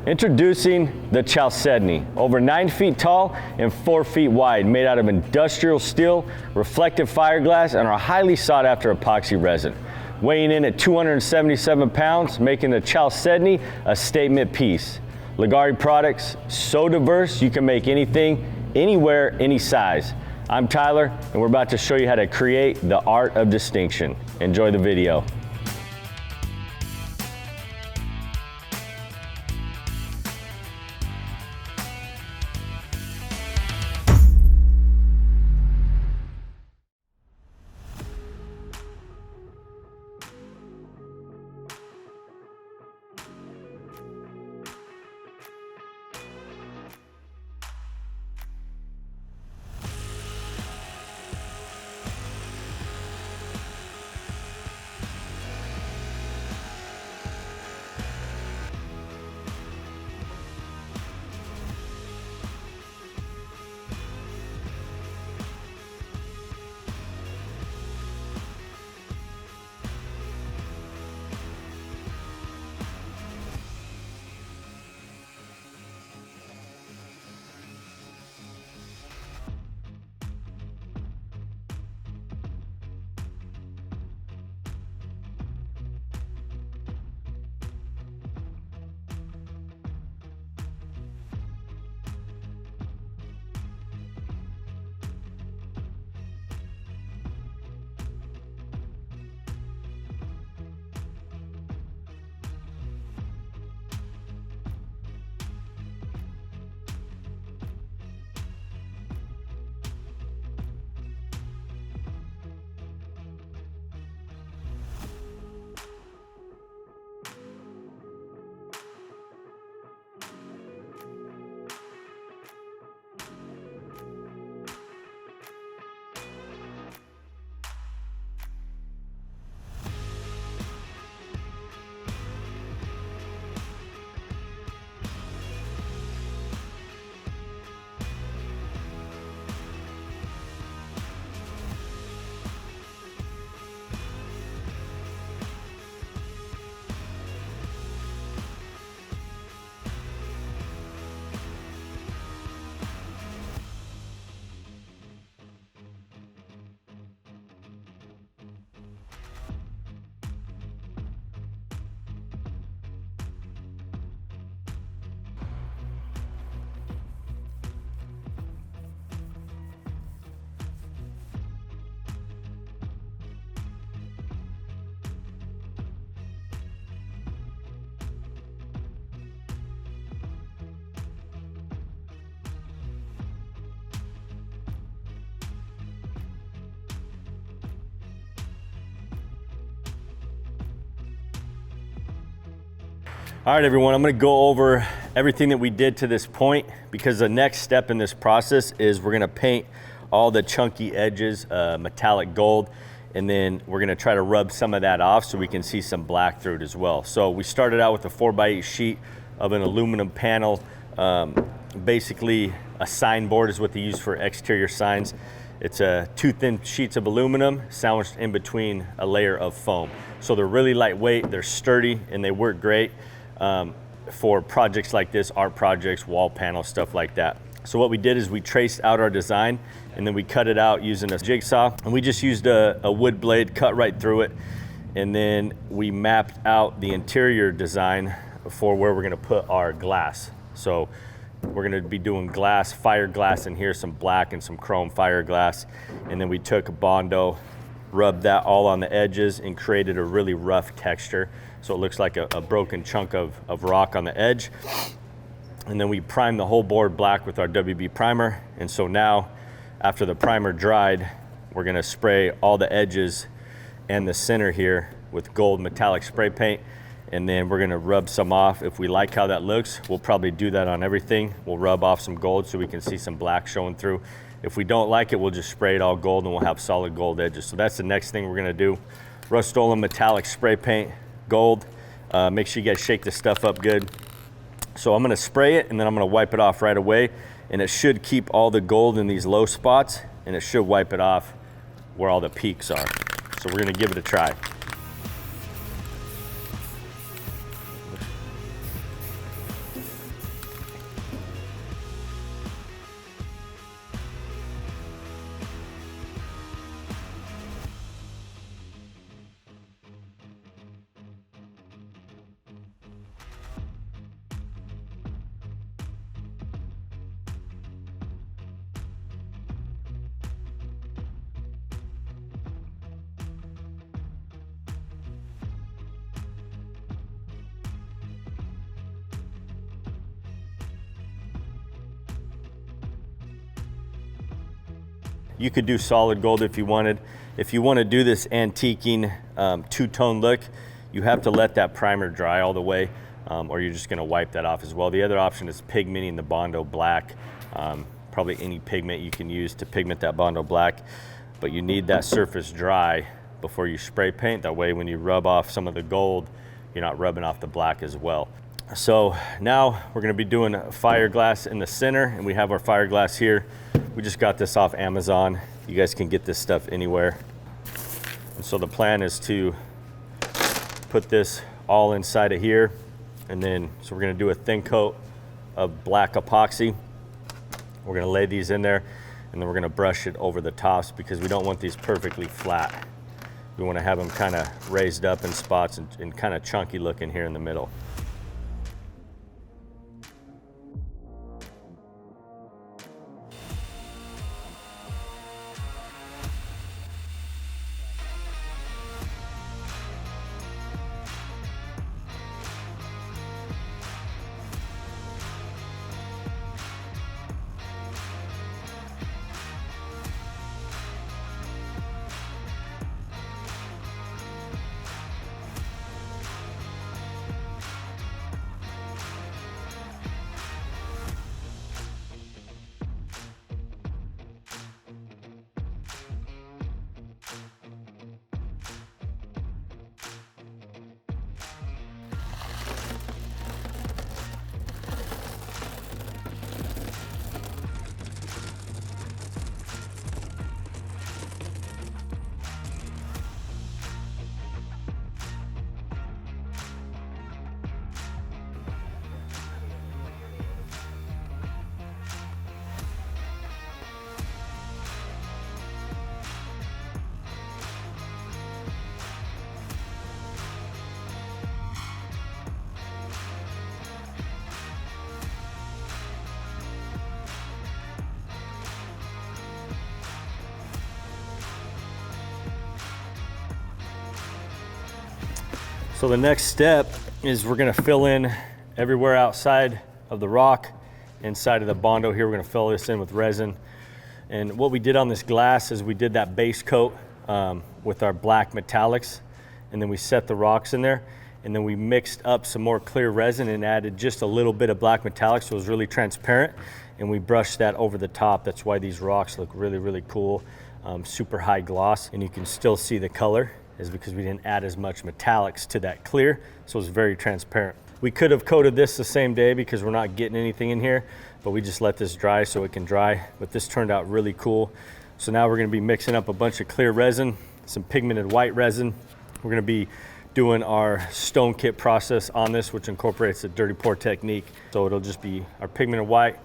Introducing the Chalcedony, over 9 feet tall and 4 feet wide, made out of industrial steel, reflective fiberglass, and our highly sought after epoxy resin. Weighing in at 277 pounds, making the Chalcedony a statement piece. Leggari products, so diverse you can make anything, anywhere, any size. I'm Tyler, and we're about to show you how to create the art of distinction. Enjoy the video. All right, everyone, I'm gonna go over everything that we did to this point, because the next step in this process is we're gonna paint all the chunky edges metallic gold, and then we're gonna try to rub some of that off so we can see some black through it as well. So we started out with a 4x8 sheet of an aluminum panel. Basically a sign board is what they use for exterior signs. It's 2 thin sheets of aluminum sandwiched in between a layer of foam. So they're really lightweight, they're sturdy, and they work great for projects like this, art projects, wall panels, stuff like that. So what we did is we traced out our design, and then we cut it out using a jigsaw, and we just used a wood blade, cut right through it, and then we mapped out the interior design for where we're gonna put our glass. So we're gonna be doing glass, fiberglass in here, some black and some chrome fiberglass, and then we took a Bondo, rubbed that all on the edges, and created a really rough texture. So it looks like a broken chunk of rock on the edge. And then we primed the whole board black with our WB primer. And so now, after the primer dried, we're gonna spray all the edges and the center here with gold metallic spray paint. And then we're gonna rub some off. If we like how that looks, we'll probably do that on everything. We'll rub off some gold so we can see some black showing through. If we don't like it, we'll just spray it all gold and we'll have solid gold edges. So that's the next thing we're gonna do. Rust-Oleum metallic spray paint, gold. Make sure you guys shake this stuff up good. So I'm gonna spray it and then I'm gonna wipe it off right away, and it should keep all the gold in these low spots, and it should wipe it off where all the peaks are. So we're gonna give it a try. You could do solid gold if you wanted. If you want to do this antiquing two-tone look, you have to let that primer dry all the way, or you're just going to wipe that off as well. The other option is pigmenting the Bondo black. Probably any pigment you can use to pigment that Bondo black, but you need that surface dry before you spray paint. That way when you rub off some of the gold, you're not rubbing off the black as well. So now we're going to be doing Fiberglass in the center, and we have our Fiberglass here. We just got this off Amazon. You guys can get this stuff anywhere. And so the plan is to put this all inside of here, and then so we're going to do a thin coat of black epoxy. We're going to lay these in there, and then we're going to brush it over the tops because we don't want these perfectly flat. We want to have them kind of raised up in spots and kind of chunky looking here in the middle. So the next step is we're gonna fill in everywhere outside of the rock, inside of the Bondo here. We're gonna fill this in with resin. And what we did on this glass is we did that base coat with our black metallics, and then we set the rocks in there, and then we mixed up some more clear resin and added just a little bit of black metallics so it was really transparent, and we brushed that over the top. That's why these rocks look really, really cool, super high gloss, and you can still see the color is because we didn't add as much metallics to that clear, so it's very transparent. We could have coated this the same day because we're not getting anything in here, but we just let this dry so it can dry, but this turned out really cool. So now we're gonna be mixing up a bunch of clear resin, some pigmented white resin. We're gonna be doing our stone kit process on this, which incorporates the dirty pour technique. So it'll just be our pigmented white,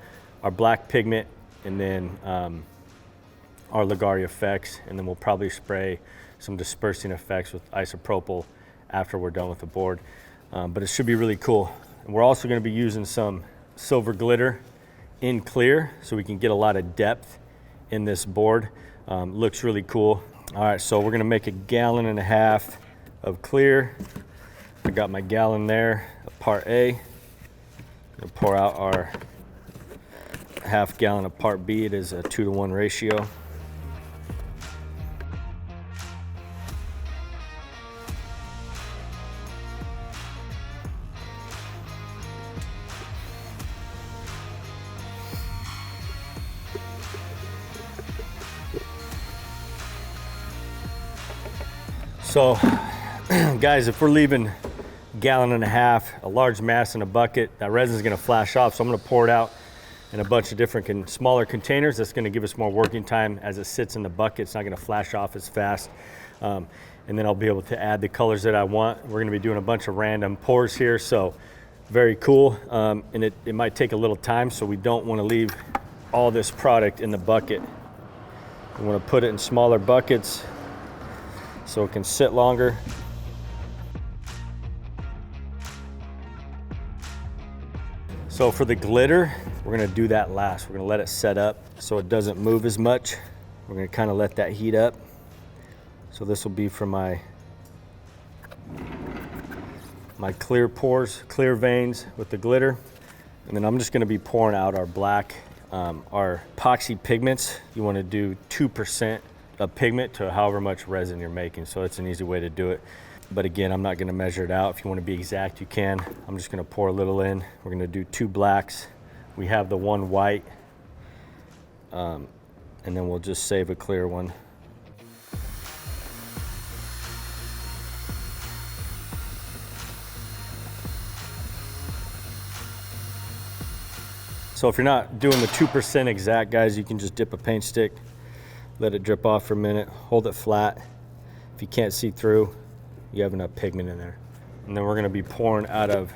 our black pigment, and then our Leggari effects, and then we'll probably spray some dispersing effects with isopropyl after we're done with the board. But it should be really cool. And we're also gonna be using some silver glitter in clear so we can get a lot of depth in this board. Looks really cool. All right, so we're gonna make 1.5 gallons of clear. I got my gallon there of part A. Gonna pour out our 1/2 gallon of part B. It is a 2-to-1 ratio. So guys, if we're leaving 1.5 gallons, a large mass in a bucket, that resin is gonna flash off. So I'm gonna pour it out in a bunch of different smaller containers. That's gonna give us more working time as it sits in the bucket. It's not gonna flash off as fast. And then I'll be able to add the colors that I want. We're gonna be doing a bunch of random pours here. So very cool. And it might take a little time, so we don't wanna leave all this product in the bucket. We wanna put it in smaller buckets so it can sit longer. So for the glitter, we're gonna do that last. We're gonna let it set up so it doesn't move as much. We're gonna kind of let that heat up. So this will be for my clear pours, clear veins with the glitter. And then I'm just gonna be pouring out our black our epoxy pigments, you want to do 2% of pigment to however much resin you're making. So it's an easy way to do it. But again, I'm not going to measure it out. If you want to be exact, you can. I'm just going to pour a little in. We're going to do 2 blacks. We have the 1 white, and then we'll just save a clear one. So if you're not doing the 2% exact, guys, you can just dip a paint stick, let it drip off for a minute, hold it flat. If you can't see through, you have enough pigment in there. And then we're gonna be pouring out of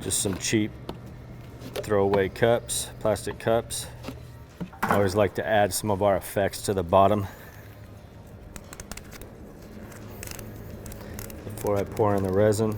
just some cheap throwaway cups, plastic cups. I always like to add some of our effects to the bottom before I pour in the resin.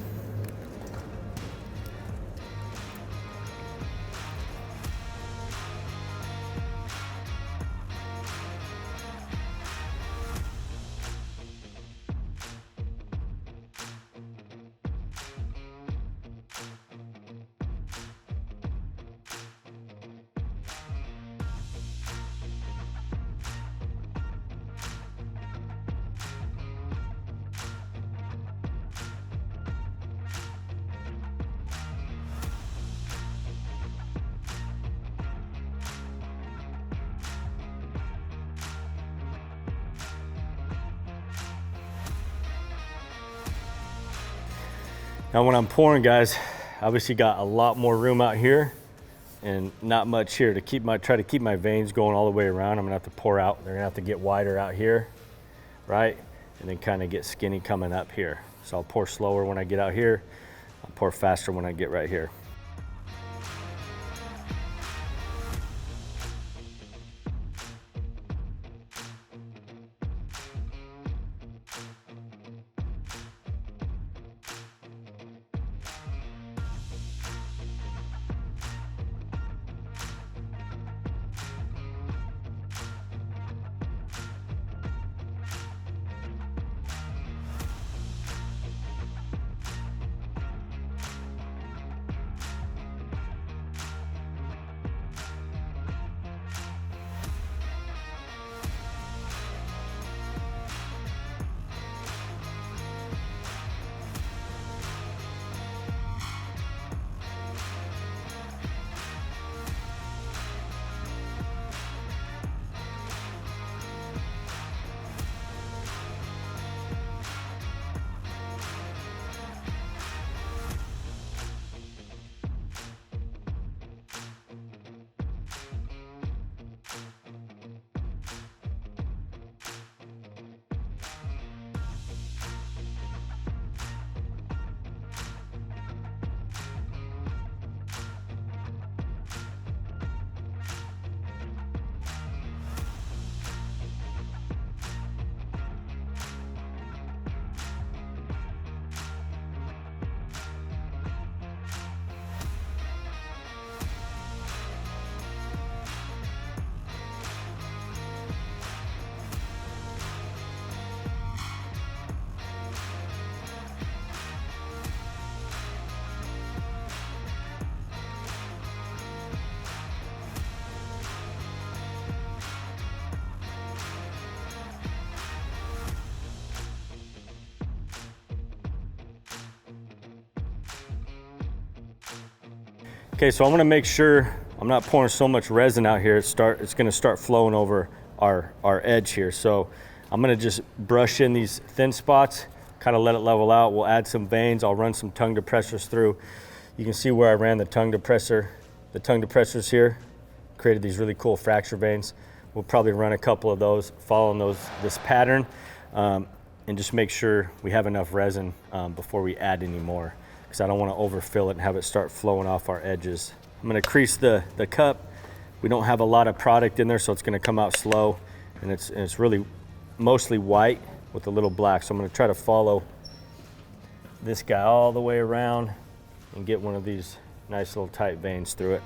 Now when I'm pouring, guys, obviously got a lot more room out here and not much here to try to keep my veins going all the way around. I'm gonna have to pour out. They're gonna have to get wider out here, right? And then kind of get skinny coming up here. So I'll pour slower when I get out here. I'll pour faster when I get right here. Okay, so I want to make sure I'm not pouring so much resin out here. It's going to start flowing over our edge here. So I'm going to just brush in these thin spots, kind of let it level out. We'll add some veins. I'll run some tongue depressors through. You can see where I ran the tongue depressor. The tongue depressors here created these really cool fracture veins. We'll probably run a couple of those, following this pattern, and just make sure we have enough resin before we add any more, because I don't want to overfill it and have it start flowing off our edges. I'm going to crease the cup. We don't have a lot of product in there, so it's going to come out slow, and it's really mostly white with a little black. So I'm going to try to follow this guy all the way around and get one of these nice little tight veins through it.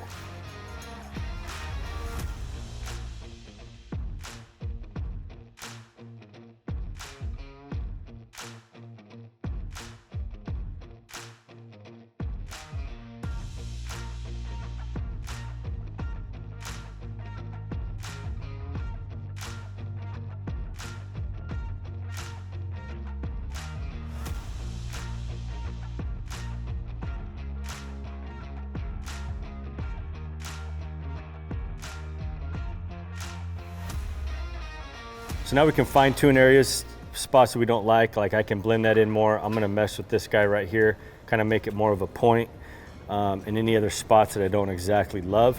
So now we can fine tune areas, spots that we don't like I can blend that in more. I'm gonna mess with this guy right here, kind of make it more of a point, and any other spots that I don't exactly love.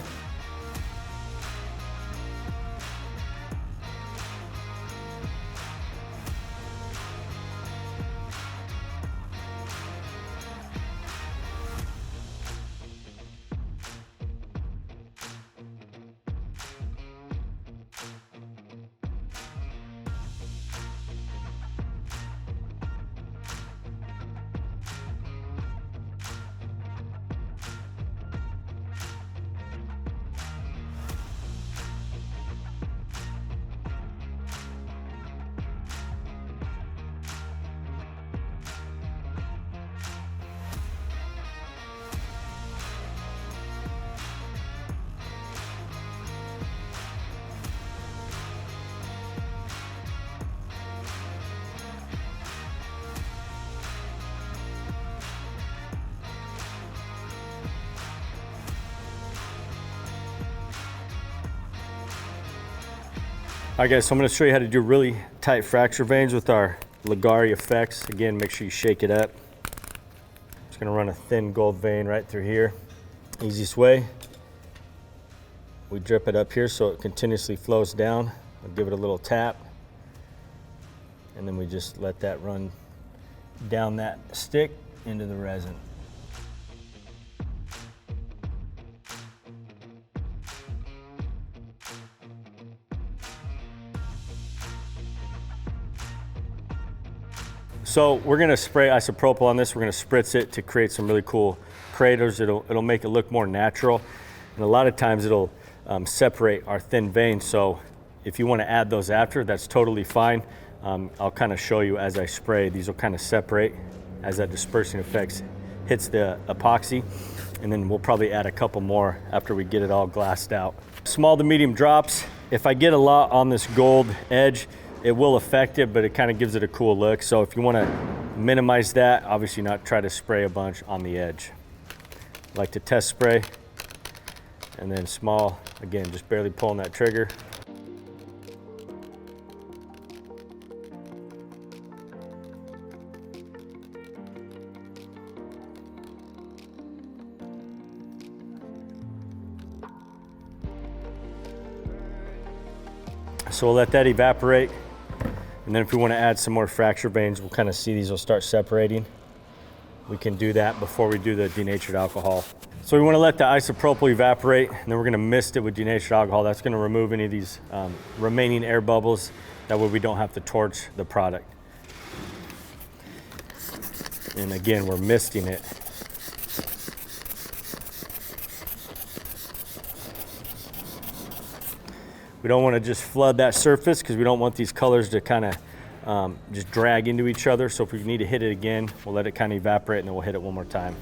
All right guys, so I'm gonna show you how to do really tight fracture veins with our Leggari effects. Again, make sure you shake it up. Just gonna run a thin gold vein right through here. Easiest way, we drip it up here so it continuously flows down. I'll give it a little tap, and then we just let that run down that stick into the resin. So we're gonna spray isopropyl on this. We're gonna spritz it to create some really cool craters. It'll make it look more natural. And a lot of times it'll separate our thin veins. So if you wanna add those after, that's totally fine. I'll kind of show you as I spray. These will kind of separate as that dispersing effect hits the epoxy. And then we'll probably add a couple more after we get it all glassed out. Small to medium drops. If I get a lot on this gold edge, it will affect it, but it kind of gives it a cool look. So if you want to minimize that, obviously not try to spray a bunch on the edge. I like to test spray, and then small, again, just barely pulling that trigger. So we'll let that evaporate. And then if we want to add some more fracture veins, we'll kind of see these will start separating. We can do that before we do the denatured alcohol. So we want to let the isopropyl evaporate, and then we're going to mist it with denatured alcohol. That's going to remove any of these remaining air bubbles. That way we don't have to torch the product. And again, we're misting it. We don't want to just flood that surface because we don't want these colors to kind of just drag into each other. So if we need to hit it again, we'll let it kind of evaporate, and then we'll hit it one more time.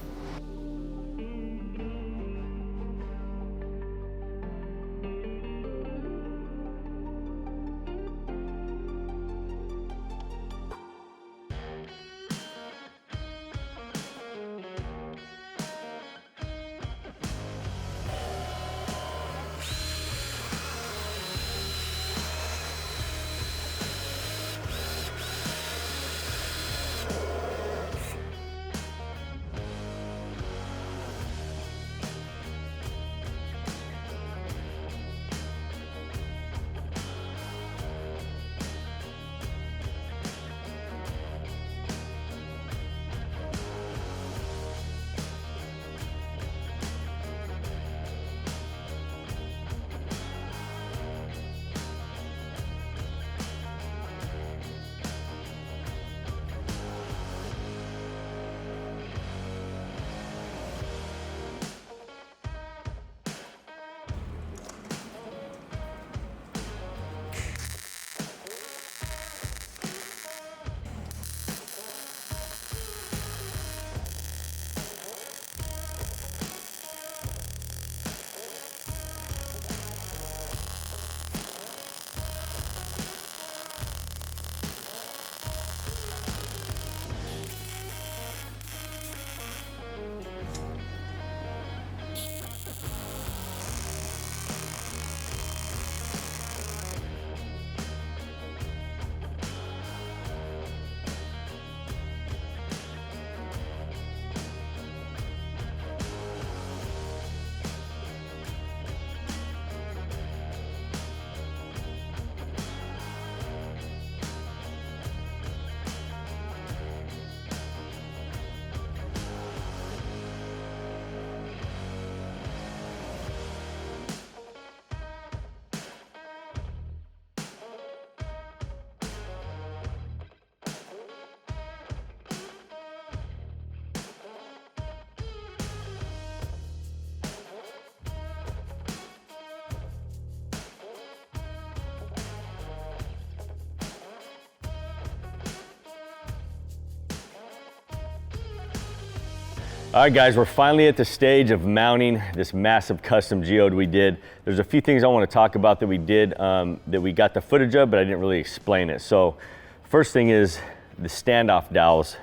All right, guys, we're finally at the stage of mounting this massive custom geode we did. There's a few things I want to talk about that we did that we got the footage of, but I didn't really explain it. So first thing is the standoff dowels,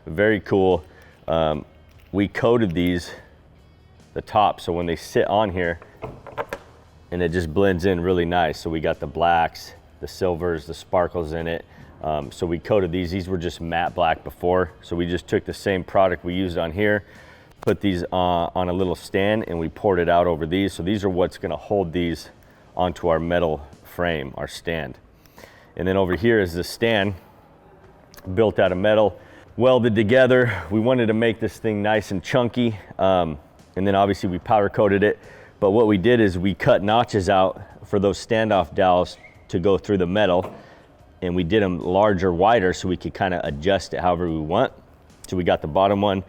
very cool. We coated these, the top, so when they sit on here, and it just blends in really nice. So we got the blacks, the silvers, the sparkles in it. So we coated these. These were just matte black before. So we just took the same product we used on here, put these on a little stand, and we poured it out over these. So these are what's gonna hold these onto our metal frame, our stand. And then over here is the stand, built out of metal, welded together. We wanted to make this thing nice and chunky. And then obviously we powder coated it. But what we did is we cut notches out for those standoff dowels to go through the metal. And we did them larger, wider, so we could kind of adjust it however we want. So we got the bottom one,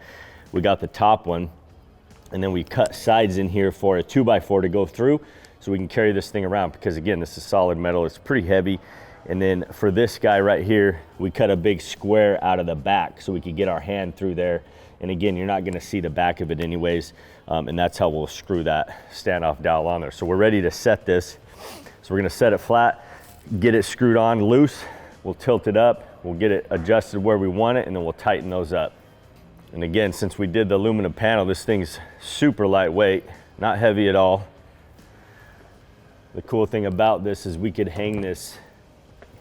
we got the top one, and then we cut sides in here for a 2x4 to go through so we can carry this thing around, because again, this is solid metal, it's pretty heavy. And then for this guy right here, we cut a big square out of the back so we could get our hand through there. And again, you're not gonna see the back of it anyways, and that's how we'll screw that standoff dowel on there. So we're ready to set this. So we're gonna set it flat, get it screwed on loose, we'll tilt it up, we'll get it adjusted where we want it, and then we'll tighten those up. And again, since we did the aluminum panel, this thing's super lightweight, not heavy at all. The cool thing about this is we could hang this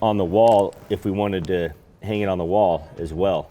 on the wall if we wanted to hang it on the wall as well.